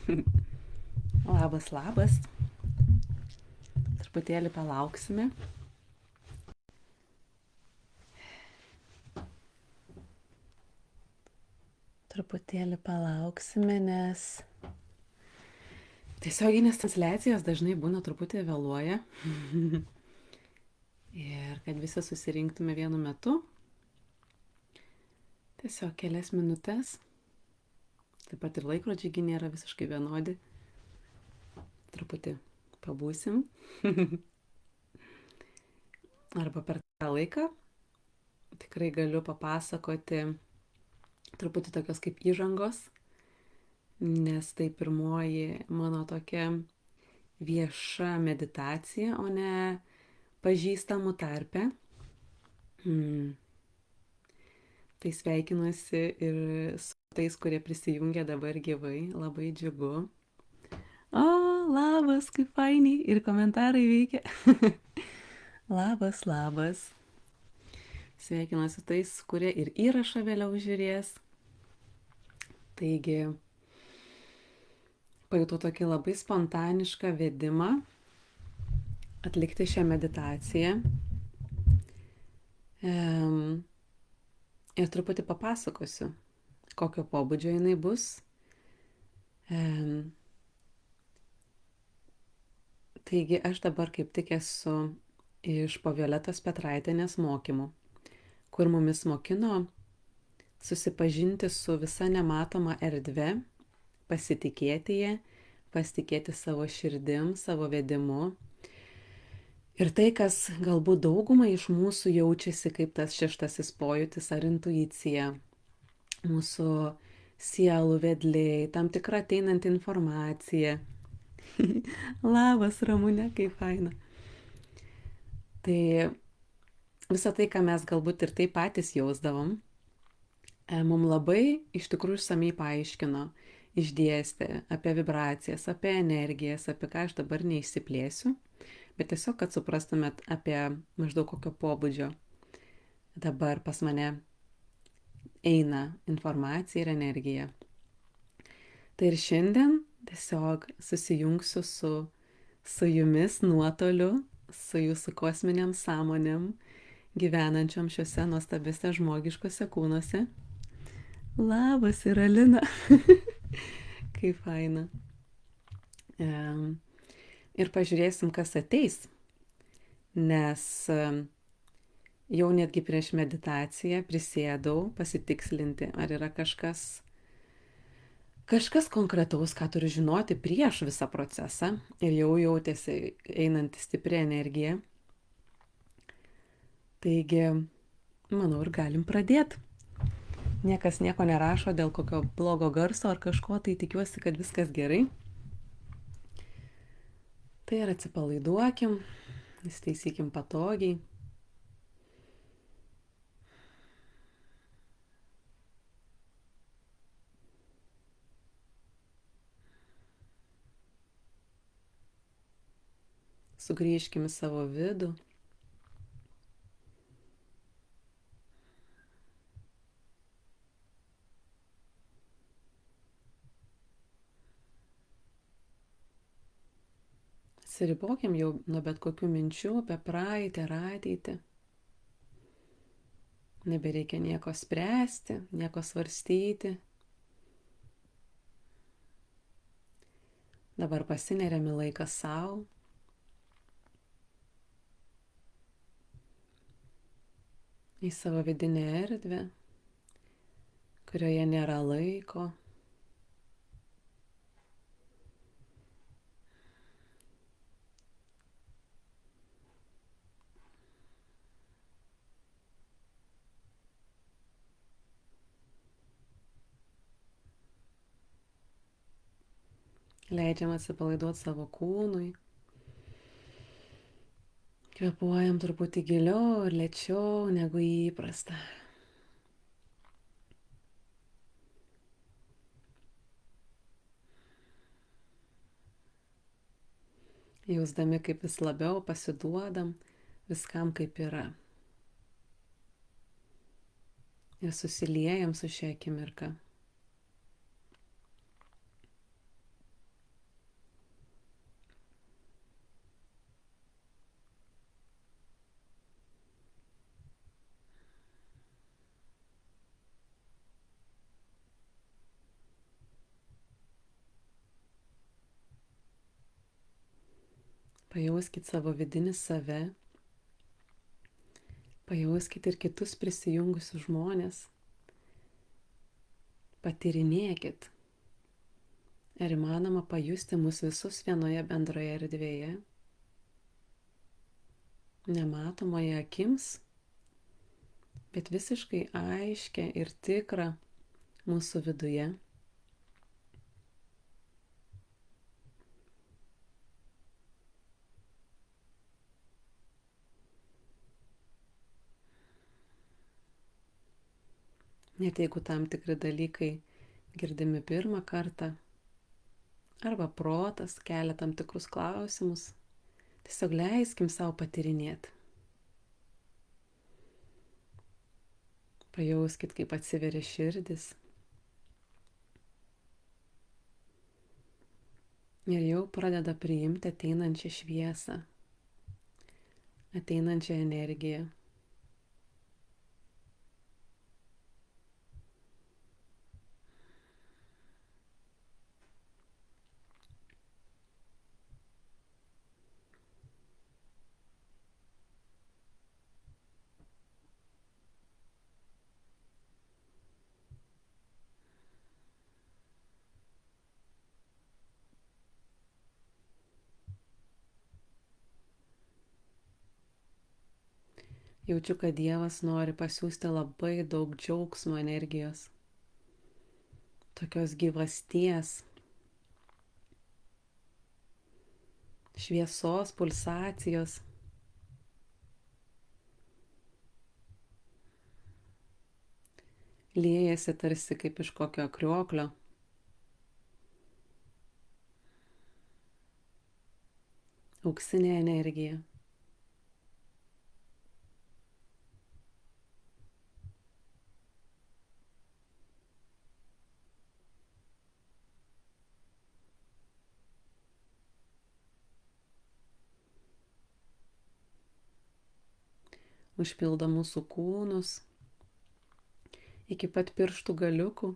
Labas, labas. Truputėlį palauksime. Nes tiesioginės transliacijos dažnai būna truputį vėluoja. Ir kad visi susirinktume vienu metu. Tiesiog kelias minutės. Taip pat ir laikrodžiai nėra visiškai vienodi. Truputį pabūsim. Arba per tą laiką tikrai galiu papasakoti truputį tokios kaip įžangos, nes tai pirmoji mano tokia vieša meditacija, o ne pažįstamų tarpe. Tai sveikinuosi ir su tais, kurie prisijungia dabar gyvai, labai džiugu. O, labas, kaip fainiai, ir komentarai veikia. Labas, labas. Sveikinuosi tais, kurie ir įrašą vėliau žiūrės. Taigi, pajutau tokį labai spontanišką vedimą atlikti šią meditaciją. Ir truputį papasakosiu, kokio pobūdžio jinai bus. Taigi, aš dabar kaip tik esu iš po Violetos Petraitienės mokymų, kur mumis mokino susipažinti su visa nematoma erdve, pasitikėti ją, pasitikėti savo širdim, savo vedimu. Ir tai, kas galbūt daugumai iš mūsų jaučiasi kaip tas šeštasis pojūtis ar intuicija, mūsų sielų vedliai, tam tikra ateinanti informacija. Labas, Ramūnė, kaip faina. Tai visą tai, ką mes galbūt ir taip patys jausdavom, mums labai iš tikrųjų išsamei paaiškino, išdėstė apie vibracijas, apie energijas, apie ką aš dabar neišsiplėsiu, bet tiesiog, kad suprastumėt apie maždaug kokio pobūdžio dabar pas mane eina informacija ir energija. Tai ir šiandien tiesiog susijungsiu su jumis nuotoliu, su jūsų kosminiam sąmonėm, gyvenančiom šiuose nuostabiuose žmogiškose kūnuose. Labas, ir Alina. Kaip faina. Ir pažiūrėsim, kas ateis. Nes jau netgi prieš meditaciją prisėdau pasitikslinti, ar yra kažkas konkretaus, ką turiu žinoti prieš visą procesą. Ir jau jautėsi einanti stipri energija. Taigi, manau, ir galim pradėti. Niekas nieko nerašo dėl kokio blogo garso ar kažko, tai tikiuosi, kad viskas gerai. Tai ir atsipalaiduokim, įsitaisykim patogiai. Sugrįžkim į savo vidų. Atsiribokim jau nuo bet kokių minčių apie praeitį ar ateitį. Nebereikia nieko spręsti, nieko svarstyti. Dabar pasineriam į laiką savo. Į savo vidinę erdvę, kurioje nėra laiko. Leidžiam atsipalaiduoti savo kūnui. Kvėpuojam truputį giliau ir lėčiau negu įprasta. Jausdami, kaip vis labiau pasiduodam viskam, kaip yra. Ir susiliejam su šia akimirka. Pajauskit savo vidinį save, pajauskit ir kitus prisijungusius žmonės, patyrinėkit. Ar įmanoma pajusti mus visus vienoje bendroje erdvėje, nematomoje akims, bet visiškai aiškia ir tikra mūsų viduje. Net jeigu tam tikri dalykai girdimi pirmą kartą, arba protas kelia tam tikrus klausimus, tiesiog leiskim savo patyrinėti. Pajauskit, kaip atsiveria širdis. Ir jau pradeda priimti ateinančią šviesą, ateinančią energiją. Jaučiu, kad Dievas nori pasiūsti labai daug džiaugsmo energijos, tokios gyvasties, šviesos, pulsacijos. Liejasi tarsi kaip iš kokio krioklio. Auksinė energija. Užpildo mūsų kūnus iki pat pirštų galiukų.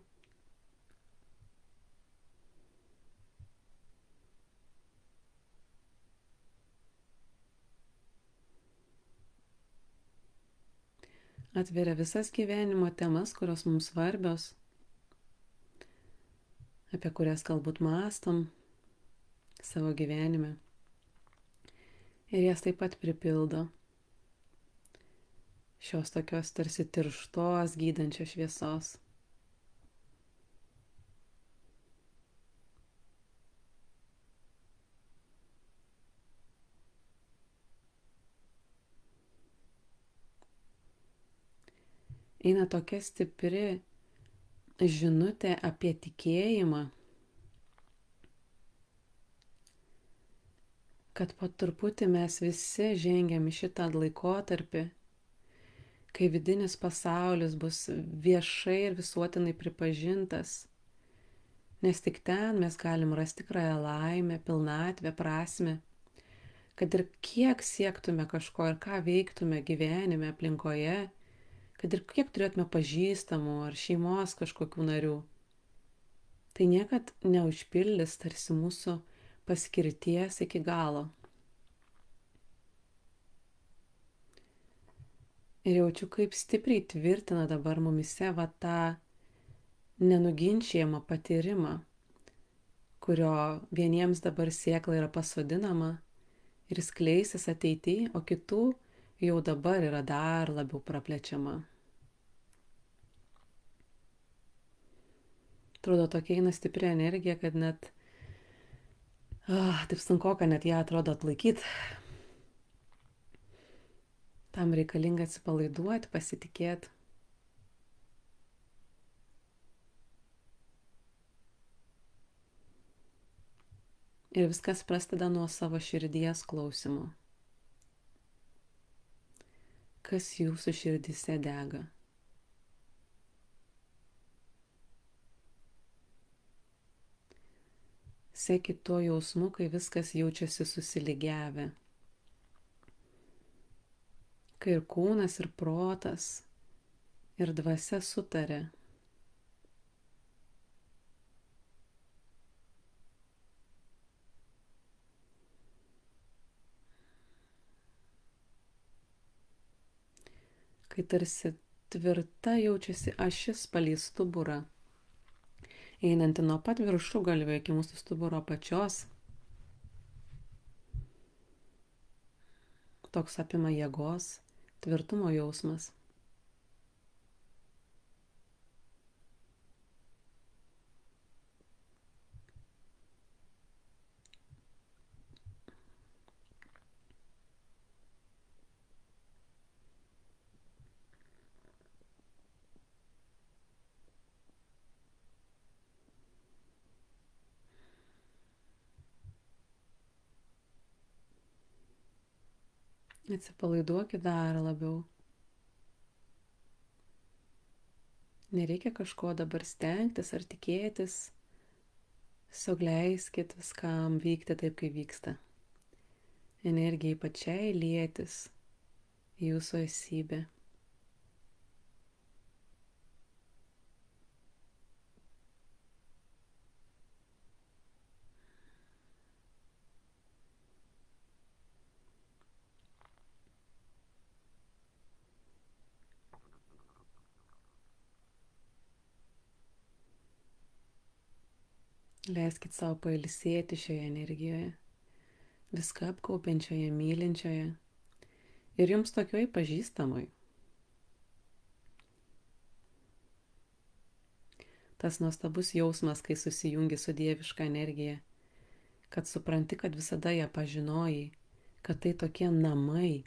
Atveria visas gyvenimo temas, kurios mums svarbios, apie kurias galbūt mąstom savo gyvenime. Ir jas taip pat pripildo šios tokios tarsi tirštos gydančios šviesos. Eina tokia stipri žinutė apie tikėjimą, kad po truputį mes visi žengiam į šitą laikotarpį, kai vidinis pasaulis bus viešai ir visuotinai pripažintas, nes tik ten mes galim rasti tikrąją laimę, pilnatvę, prasmę, kad ir kiek siektume kažko ir ką veiktume gyvenime, aplinkoje, kad ir kiek turėtume pažįstamų ar šeimos kažkokių narių, tai niekad neužpildys tarsi mūsų paskirties iki galo. Ir jaučiu, kaip stipriai tvirtina dabar mumise va tą nenuginčiamą patyrimą, kurio vieniems dabar sėkla yra pasodinama ir skleisis ateityje, o kitų jau dabar yra dar labiau praplečiama. Atrodo, tokia eina stipri energija, kad net taip sunkoka net ją atrodo atlaikyti. Tam reikalinga atsipalaiduoti, pasitikėti. Ir viskas prasideda nuo savo širdies klausimo. Kas jūsų širdise dega? Sekit tuo jausmu, kai viskas jaučiasi susilygiavę. Kai ir kūnas, ir protas, ir dvasia sutarė. kai tarsi tvirta jaučiasi ašis palei stuburą, einanti nuo pat viršugalvio iki mūsų stuburo pačios. Toks apima jėgos, tvirtumo jausmas. Atsipalaiduokit dar labiau. Nereikia kažko dabar stengtis ar tikėtis. Tiesiog leiskit viskam vykti taip, kaip vyksta. Energijai pačiai lietis į jūsų esybę. Leiskit savo pailsėti šioje energijoje, viską apkaupiančioje, mylinčioje ir jums tokioj pažįstamoj. Tas nuostabus jausmas, kai susijungi su dieviška energija, kad supranti, kad visada ją pažinojai, kad tai tokie namai.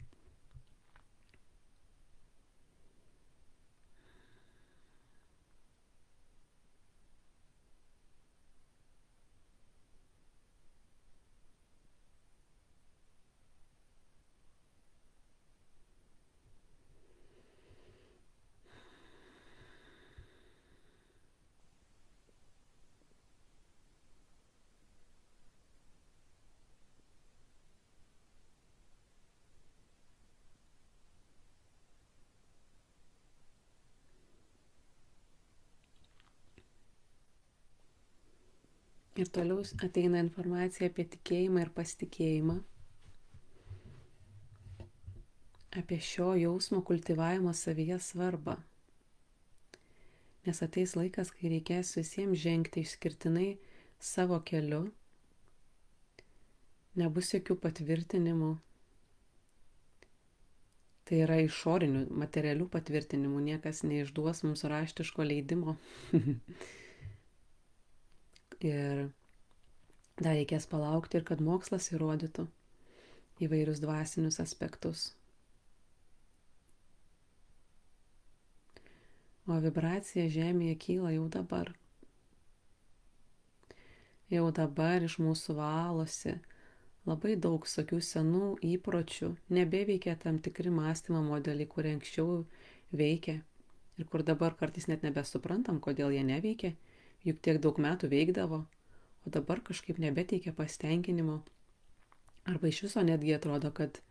Ir toliau ateina informacija apie tikėjimą ir pasitikėjimą, apie šio jausmo kultivavimo savyje svarbą. Nes ateis laikas, kai reikės visiems žengti išskirtinai savo keliu, nebus jokių patvirtinimų. Tai yra išorinių, materialių patvirtinimų, niekas neišduos mums raštiško leidimo. Ir dar reikės palaukti ir kad mokslas įrodytų įvairius dvasinius aspektus. O vibracija Žemėje kyla jau dabar. Jau dabar iš mūsų valosi labai daug tokių senų įpročių, nebeveikia tam tikri mąstymo modeliai, kurie anksčiau veikė ir kur dabar kartais net nebesuprantam, kodėl jie neveikia, juk tiek daug metų veikdavo, o dabar kažkaip nebeteikia pasitenkinimo. Arba iš viso netgi atrodo, kad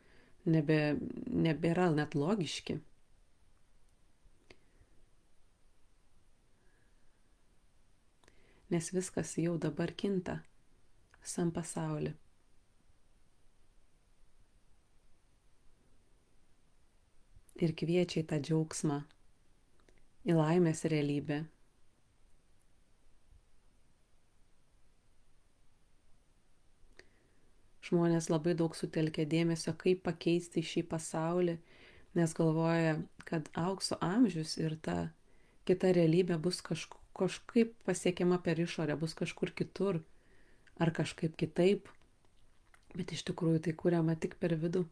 nebėra net logiški. Nes viskas jau dabar kinta visam pasauliu. Ir kviečia į tą džiaugsmą, į laimės realybę. Žmonės labai daug sutelkia dėmesio, kaip pakeisti šį pasaulį, nes galvoja, kad aukso amžius ir ta kita realybė bus kažkaip pasiekiama per išorę, bus kažkur kitur ar kažkaip kitaip, bet iš tikrųjų tai kuriama tik per vidų.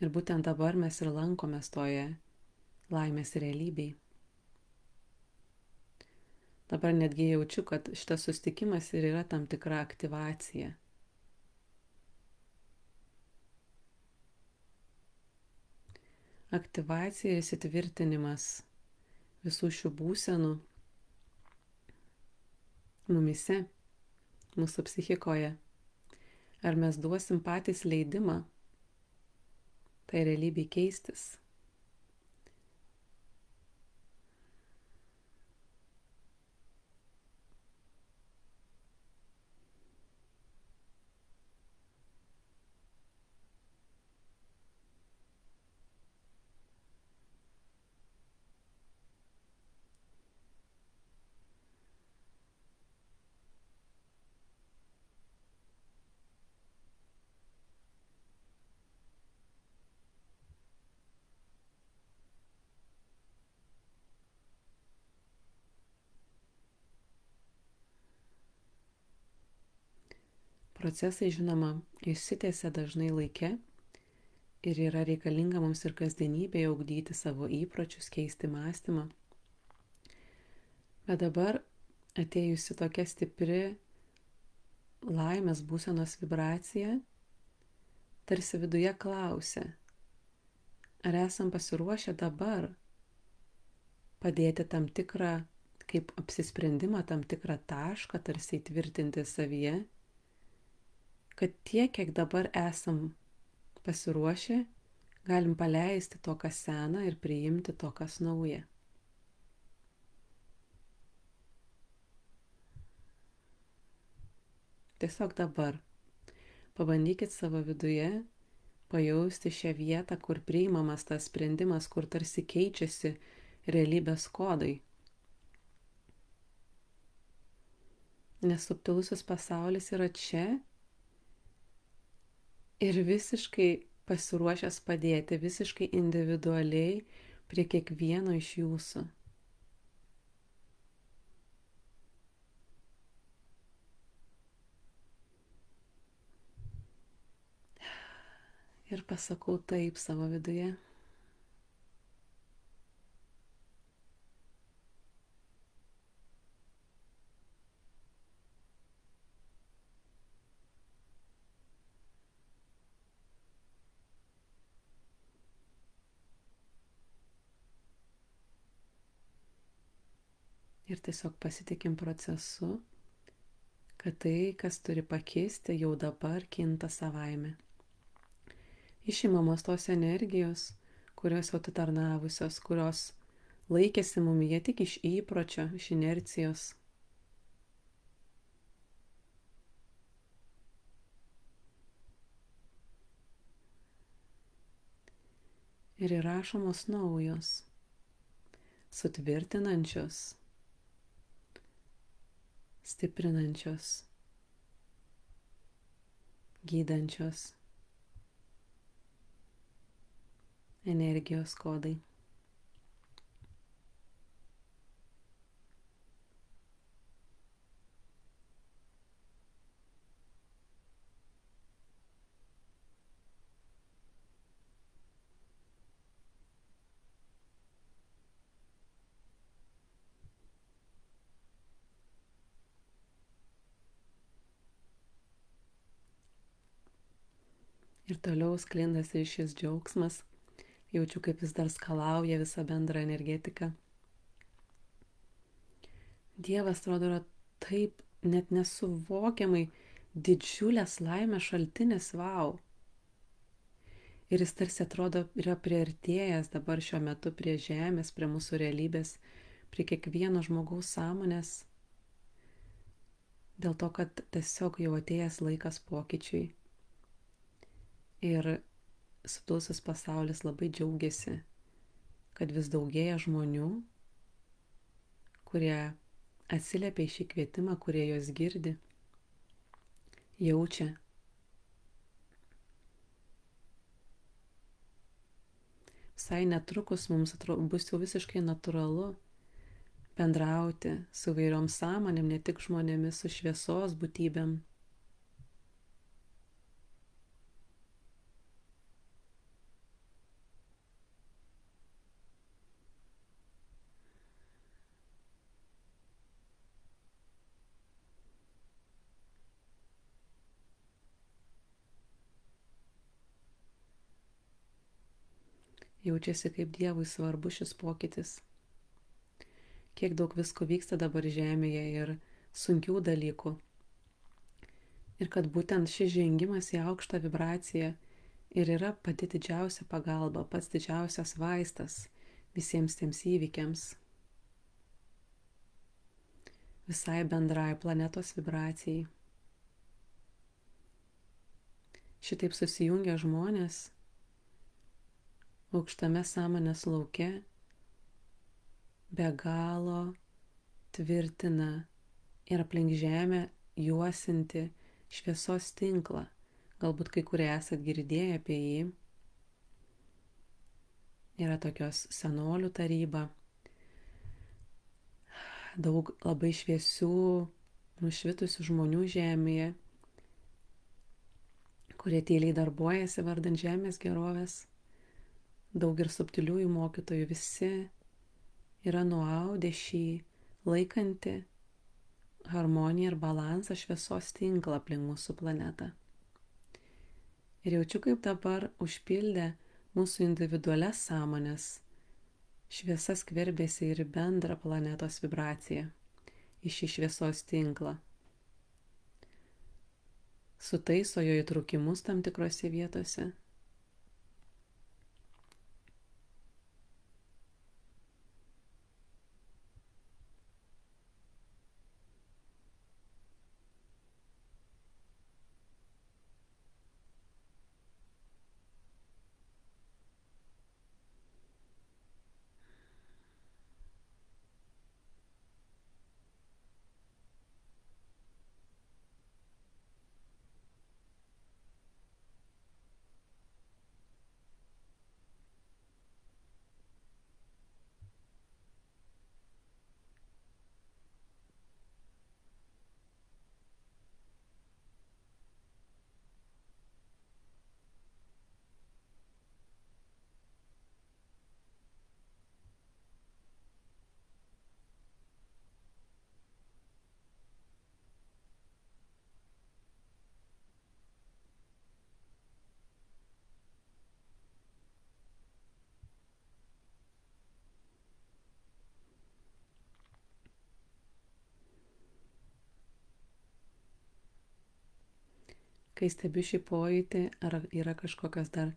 Ir būtent dabar mes ir lankomės toje laimės realybėje. Dabar netgi jaučiu, kad šitas susitikimas ir yra tam tikra aktyvacija. Aktyvacija ir įsitvirtinimas visų šių būsenų mumise, mūsų psichikoje. Ar mes duosim patys leidimą tai realybei keistis? procesai, žinoma, išsitęsia dažnai laike ir yra reikalinga mums ir kasdienybėje ugdyti savo įpročius, keisti mąstymą. Bet dabar atėjusi tokia stipri laimės būsenos vibracija, tarsi viduje klausia, ar esam pasiruošę dabar padėti tam tikrą, kaip apsisprendimą, tam tikrą tašką, tarsi įtvirtinti savyje, kad tiek, kiek dabar esam pasiruošę, galim paleisti to, kas sena ir priimti to, kas nauja. Tiesiog dabar pabandykit savo viduje pajausti šią vietą, kur priimamas tas sprendimas, kur tarsi keičiasi realybės kodai. Nes subtilusis pasaulis yra čia ir visiškai pasiruošęs padėti, visiškai individualiai prie kiekvieno iš jūsų. Ir pasakau taip savo viduje. Ir tiesiog pasitikim procesu, kad tai, kas turi pakisti, jau dabar kinta savaime. Išimamos tos energijos, kurios jau atitarnavusios, kurios laikėsi mumyje tik iš įpročio, iš inercijos. Ir įrašomos naujos, sutvirtinančios, stiprinančios, gydančios energijos kodai. Ir toliau sklindasi šis džiaugsmas, jaučiu, kaip vis dar skalauja visą bendrą energetiką. Dievas, atrodo, yra taip net nesuvokiamai didžiulės laimės šaltinis, vau. Ir jis tarsi atrodo yra priartėjęs dabar šiuo metu prie žemės, prie mūsų realybės, prie kiekvieno žmogaus sąmonės, dėl to, kad tiesiog jau atėjęs laikas pokyčiui. Ir subtilusis pasaulis labai džiaugiasi, kad vis daugėja žmonių, kurie atsiliepia į šį kvietimą, kurie juos girdi, jaučia. Visai netrukus mums bus jau visiškai natūralu bendrauti su įvairiom sąmonėm, ne tik žmonėmis, su šviesos būtybėm. Jaučiasi, kaip Dievui svarbu šis pokytis. Kiek daug visko vyksta dabar žemėje ir sunkių dalykų. Ir kad būtent šis žengimas į aukštą vibraciją ir yra pati didžiausia pagalba, pats didžiausias vaistas visiems tiems įvykiams. Visai bendrai planetos vibracijai. Šitaip susijungia žmonės aukštame sąmonės lauke, be galo tvirtina ir aplink žemę juosinti šviesos tinklą. Galbūt kai kurie esat girdėję apie jį. Yra tokios senolių taryba. Daug labai šviesių, nušvitusių žmonių žemėje. kurie tyliai darbuojasi vardant žemės gerovės. Daug ir subtiliųjų mokytojų, visi yra nuaudę šį laikantį harmoniją ir balansą šviesos tinklą aplink mūsų planetą. Ir jaučiu, kaip dabar užpildė mūsų individualias sąmonės. Šviesa skverbėsi ir bendrą planetos vibraciją į šį šviesos tinklą. Sutaiso jo įtrūkimus tam tikrose vietose. Kai stebiu šį pojūtį, ar yra kažkokios dar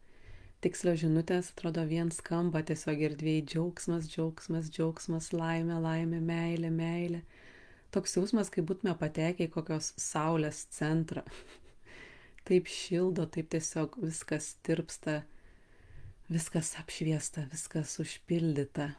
tikslios žinutės, atrodo vien skamba tiesiog erdvėjai džiaugsmas, džiaugsmas, džiaugsmas, laimė, laimė, meilė, meilė. Toks jausmas, kai būtume patekę į kokios saulės centrą. Taip šildo, taip tiesiog viskas tirpsta, viskas apšviesta, viskas užpildyta.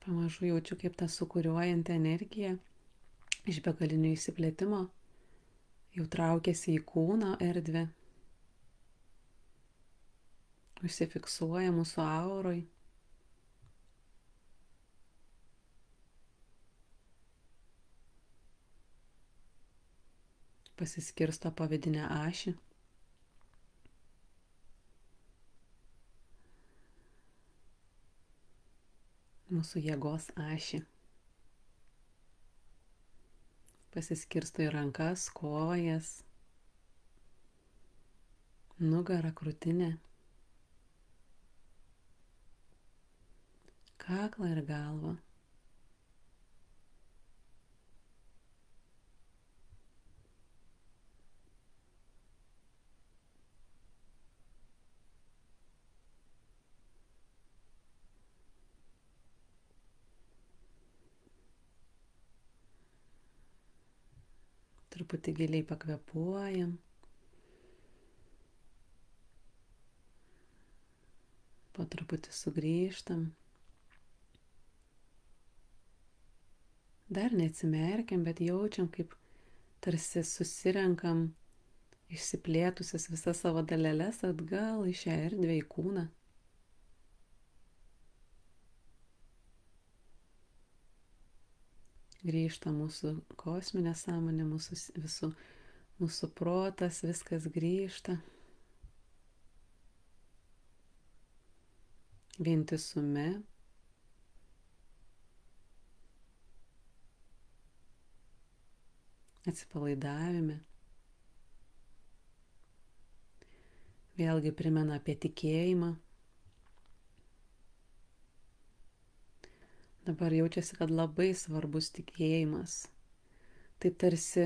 Pamažu jaučiu, kaip ta sukuriuojanti energija iš begalinio išsiplėtimo jau traukiasi į kūno erdvę, užsifiksuoja mūsų auroj. Pasiskirsto po vidinę ašį. Mūsų jėgos ašį. Pasiskirsto į rankas, kojas, nugarą, krūtinę, kaklą ir galvą. Truputį giliai pakvepuojam. Po truputį sugrįžtam. Dar neatsimerkiam, bet jaučiam, kaip tarsi susirenkam išsiplėtusias visas savo daleles atgal į šią erdvę, į kūną. Grįžta mūsų kosminė sąmonė, mūsų protas, viskas grįžta. vientisume, atsipalaidavime. Vėlgi primena apie tikėjimą. Dabar jaučiasi, kad labai svarbus tikėjimas. Tai tarsi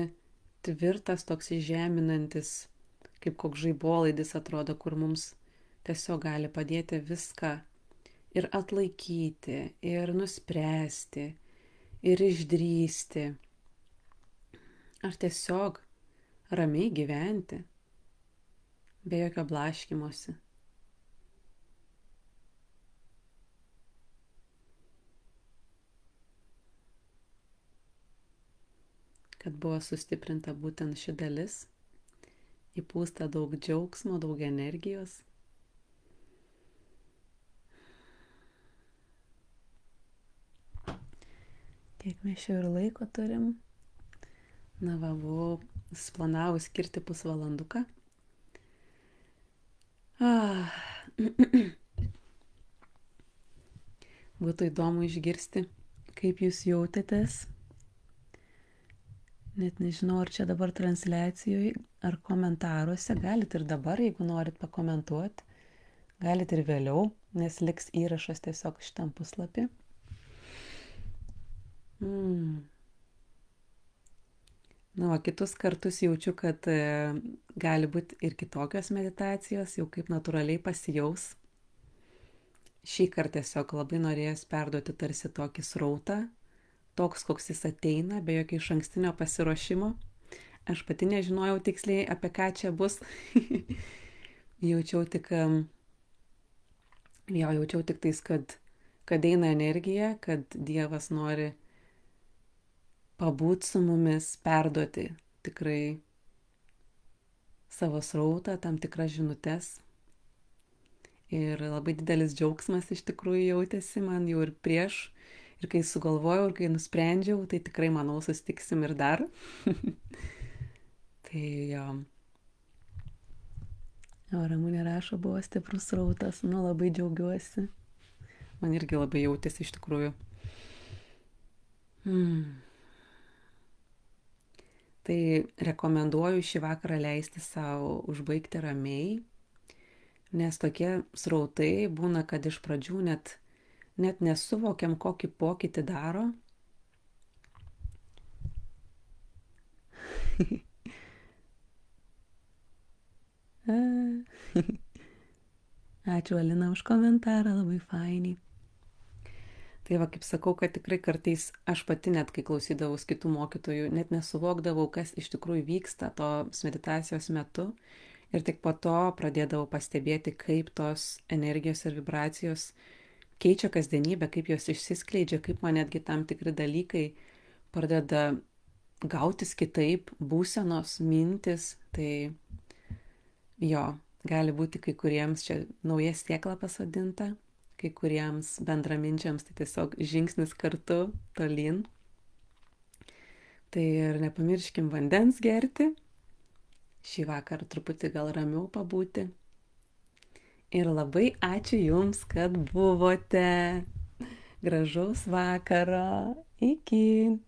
tvirtas, toks įžeminantis, kaip koks žaibolaidis atrodo, kur mums tiesiog gali padėti viską ir atlaikyti, ir nuspręsti, ir išdrįsti. Ar tiesiog ramiai gyventi, be jokio blaškymosi. Kad buvo sustiprinta būtent ši dalis, įpūsta daug džiaugsmo, daug energijos. Kiek mes čia ir laiko turim? Na va, buvau splanavus skirti pusvalanduką. Būtų įdomu išgirsti, kaip jūs jautėtės. Net nežinau, ar čia dabar transliacijoje, ar komentaruose. Galit ir dabar, jeigu norit pakomentuoti. Galit ir vėliau, nes liks įrašas tiesiog šitam puslapį. Na, o kitus kartus jaučiu, kad gali būti ir kitokios meditacijos, jau kaip natūraliai pasijaus. Šį kartą tiesiog labai norėjęs perduoti tarsi tokį srautą, toks, koks jis ateina, be jokio išankstinio pasiruošimo. Aš pati nežinojau tiksliai, apie ką čia bus. Jaučiau tik tais, kad eina energija, kad Dievas nori pabūt su mumis, perduoti tikrai savo srautą, tam tikras žinutes. Ir labai didelis džiaugsmas iš tikrųjų jautėsi man jau ir prieš, ir kai sugalvojau, ir kai nusprendžiau, tai tikrai manau susitiksim ir dar. Tai jo. O Ramunė rašo, buvo stiprus srautas, nu labai džiaugiuosi. Man irgi labai jautėsi iš tikrųjų. Tai rekomenduoju šį vakarą leisti savo užbaigti ramiai, nes tokie srautai būna, kad iš pradžių net nesuvokiam, kokį pokytį daro. Ačiū Alina už komentarą, labai fainiai. Tai va, kaip sakau, kad tikrai kartais aš pati net, kai klausydavau kitų mokytojų, net nesuvokdavau, kas iš tikrųjų vyksta tos meditacijos metu. Ir tik po to pradėdavau pastebėti, kaip tos energijos ir vibracijos keičia kasdienybę, kaip jos išsiskleidžia, kaip man netgi tam tikri dalykai pradeda gautis kitaip, būsenos, mintis. Tai jo, gali būti kai kuriems čia nauja sėkla pasodinta, kai kuriems bendraminčiams tai tiesiog žingsnis kartu tolyn. Tai ir nepamirškim vandens gerti. Šį vakarą truputį gal ramiau pabūti. Ir labai ačiū Jums, kad buvote. Gražaus vakaro. Iki.